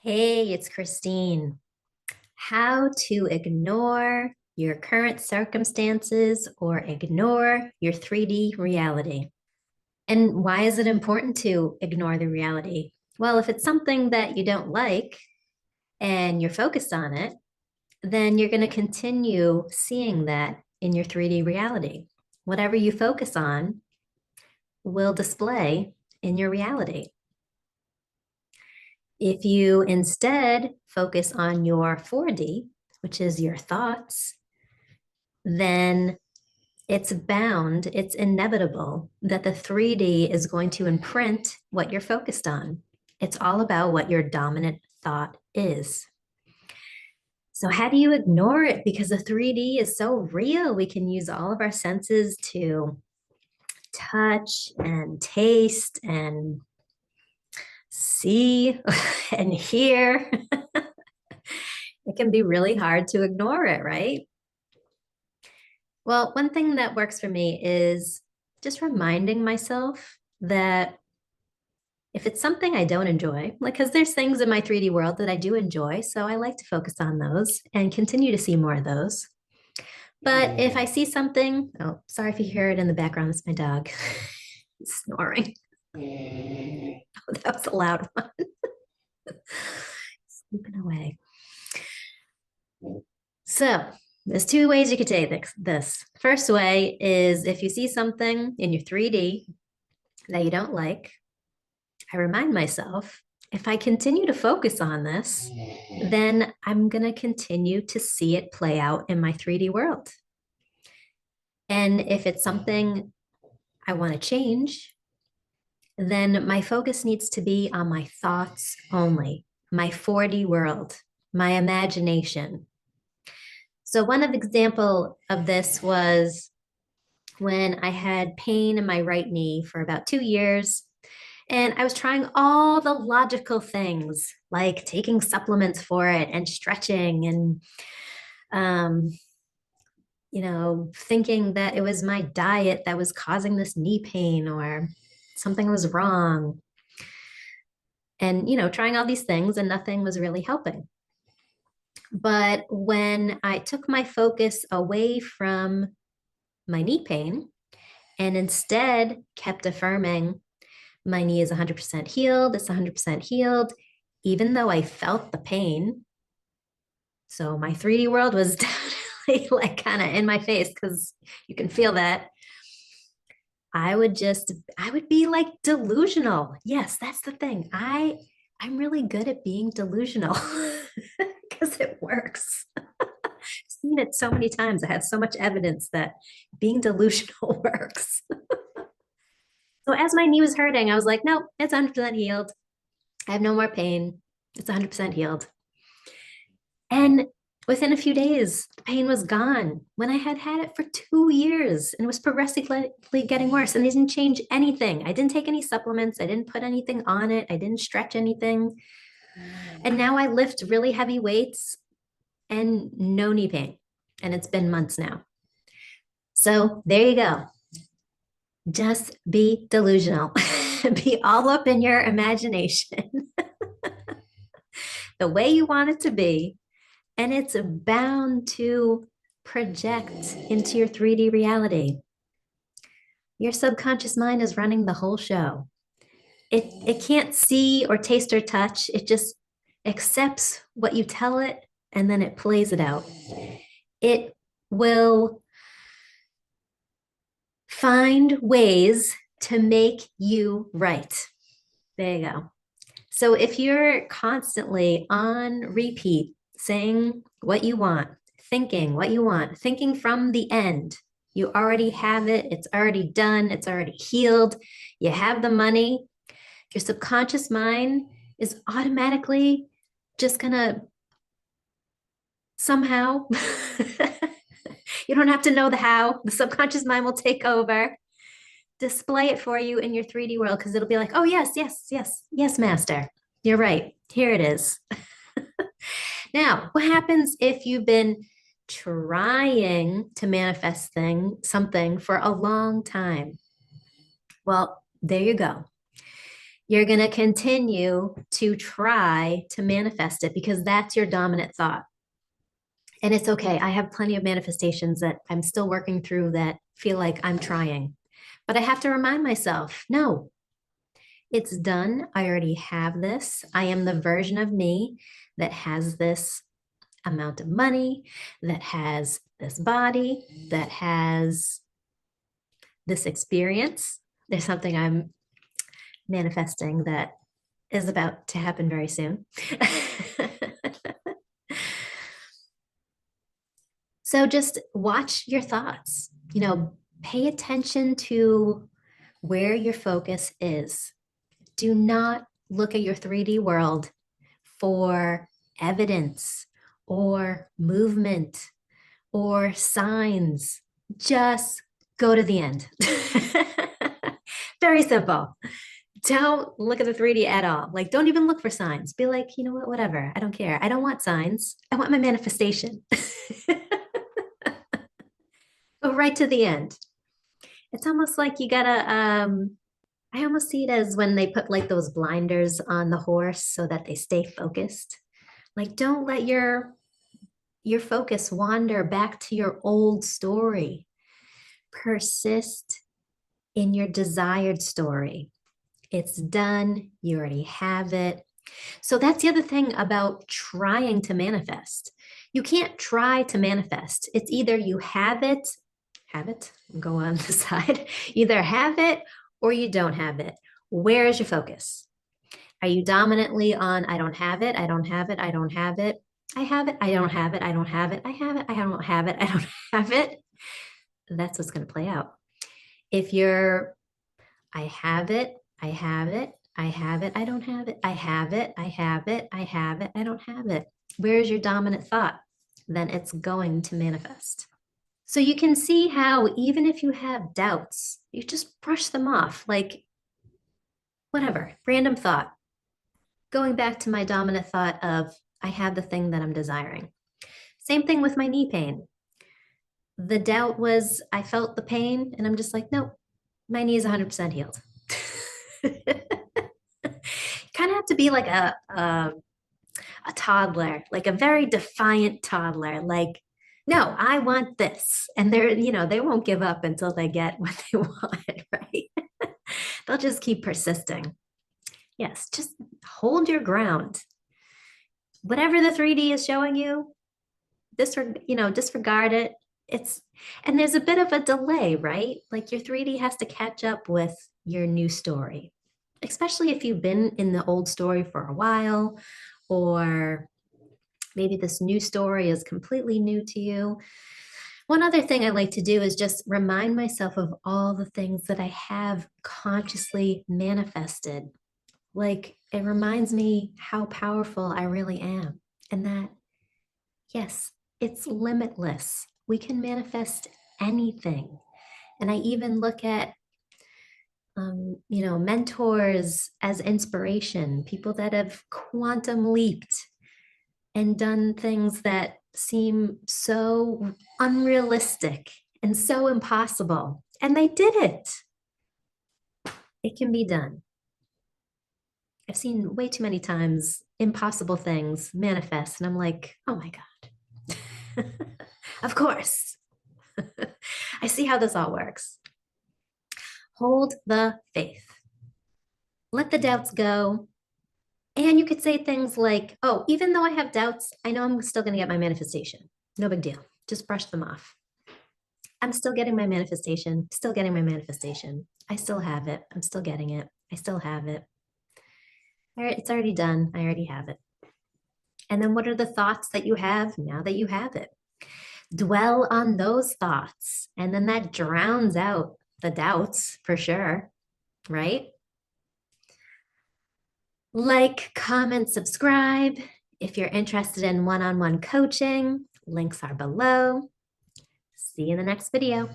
Hey, it's Christine. How to ignore your current circumstances or ignore your 3D reality. And why is it important to ignore the reality? Well, if it's something that you don't like and you're focused on it, then you're going to continue seeing that in your 3D reality. Whatever you focus on will display in your reality. If you instead focus on your 4D, which is your thoughts, then it's inevitable that the 3D is going to imprint what you're focused on. It's all about what your dominant thought is. So, how do you ignore it? Because the 3D is so real. We can use all of our senses to touch and taste and see and hear. It can be really hard to ignore it, right? Well, one thing that works for me is just reminding myself that if it's something I don't enjoy, like, because there's things in my 3D world that I do enjoy, so I like to focus on those and continue to see more of those. But if I see something, oh, sorry if you hear it in the background, it's my dog snoring. Oh, that was a loud one. Sleeping away. So, there's two ways you could take this. First way is if you see something in your 3D that you don't like, I remind myself, if I continue to focus on this, then I'm going to continue to see it play out in my 3D world. And if it's something I want to change, then my focus needs to be on my thoughts only, my 4D world, my imagination. So one of example of this was when I had pain in my right knee for about 2 years. And I was trying all the logical things like taking supplements for it and stretching and, um, thinking that it was my diet that was causing this knee pain or something was wrong. And, trying all these things and nothing was really helping. But when I took my focus away from my knee pain and instead kept affirming, my knee is 100% healed, it's 100% healed, even though I felt the pain. So my 3D world was definitely like kind of in my face because you can feel that. I would be like delusional. Yes, that's the thing. I'm really good at being delusional because it works. I've seen it so many times. I have so much evidence that being delusional works. So as my knee was hurting, I was like, no, it's 100% healed. I have no more pain. It's 100% healed. And within a few days, the pain was gone when I had had it for 2 years and it was progressively getting worse. And they didn't change anything. I didn't take any supplements. I didn't put anything on it. I didn't stretch anything. And now I lift really heavy weights and no knee pain. And it's been months now. So there you go. Just be delusional. Be all up in your imagination the way you want it to be. And it's bound to project into your 3D reality. Your subconscious mind is running the whole show. It can't see or taste or touch. It just accepts what you tell it and then it plays it out. It will find ways to make you right. There you go. So if you're constantly on repeat, saying what you want, thinking from the end, you already have it, it's already done, it's already healed, you have the money, your subconscious mind is automatically just gonna somehow, you don't have to know the how, the subconscious mind will take over, display it for you in your 3D world because it'll be like, oh, yes, yes, yes, yes, master. You're right. Here it is. Now, what happens if you've been trying to manifest something for a long time? Well, there you go. You're going to continue to try to manifest it because that's your dominant thought. And it's okay. I have plenty of manifestations that I'm still working through that feel like I'm trying. But I have to remind myself, no, it's done. I already have this. I am the version of me that has this amount of money, that has this body, that has this experience. There's something I'm manifesting that is about to happen very soon. So just watch your thoughts, pay attention to where your focus is. Do not look at your 3D world for evidence or movement or signs. Just go to the end. Very simple. Don't look at the 3D at all. Like, don't even look for signs. Be like, you know what, whatever. I don't care. I don't want signs. I want my manifestation. Go right to the end. It's almost like you gotta, I almost see it as when they put like those blinders on the horse so that they stay focused. Like, don't let your focus wander back to your old story. Persist in your desired story. It's done. You already have it. So that's the other thing about trying to manifest. You can't try to manifest. It's either you have it, go on the side. Either have it or you don't have it. Where is your focus? Are you dominantly on, I don't have it, I don't have it, I don't have it, I have it, I don't have it, I don't have it, I have it, I don't have it, I don't have it? That's what's going to play out. If you're, I have it, I have it, I have it, I don't have it, I have it, I have it, I have it, I don't have it. Where's your dominant thought? Then it's going to manifest. So you can see how even if you have doubts, you just brush them off, like whatever, random thought. Going back to my dominant thought of, I have the thing that I'm desiring. Same thing with my knee pain. The doubt was, I felt the pain, and I'm just like, nope, my knee is 100% healed. Kind of have to be like a toddler, like a very defiant toddler. Like, no, I want this, and they won't give up until they get what they want, right? They'll just keep persisting. Yes, just hold your ground. Whatever the 3D is showing you, disregard it. And there's a bit of a delay, right? Like your 3D has to catch up with your new story, especially if you've been in the old story for a while, or maybe this new story is completely new to you. One other thing I like to do is just remind myself of all the things that I have consciously manifested. Like it reminds me how powerful I really am, and that, yes, it's limitless. We can manifest anything. And I even look at, mentors as inspiration, people that have quantum leaped and done things that seem so unrealistic and so impossible. And they did it. It can be done. I've seen way too many times impossible things manifest, and I'm like, oh my God. Of course. I see how this all works. Hold the faith. Let the doubts go. And you could say things like, oh, even though I have doubts, I know I'm still going to get my manifestation. No big deal. Just brush them off. I'm still getting my manifestation, still getting my manifestation. I still have it. I'm still getting it. I still have it. All right, it's already done. I already have it. And then what are the thoughts that you have now that you have it? Dwell on those thoughts. And then that drowns out the doubts for sure, right? Like, comment, subscribe. If you're interested in one-on-one coaching, links are below. See you in the next video.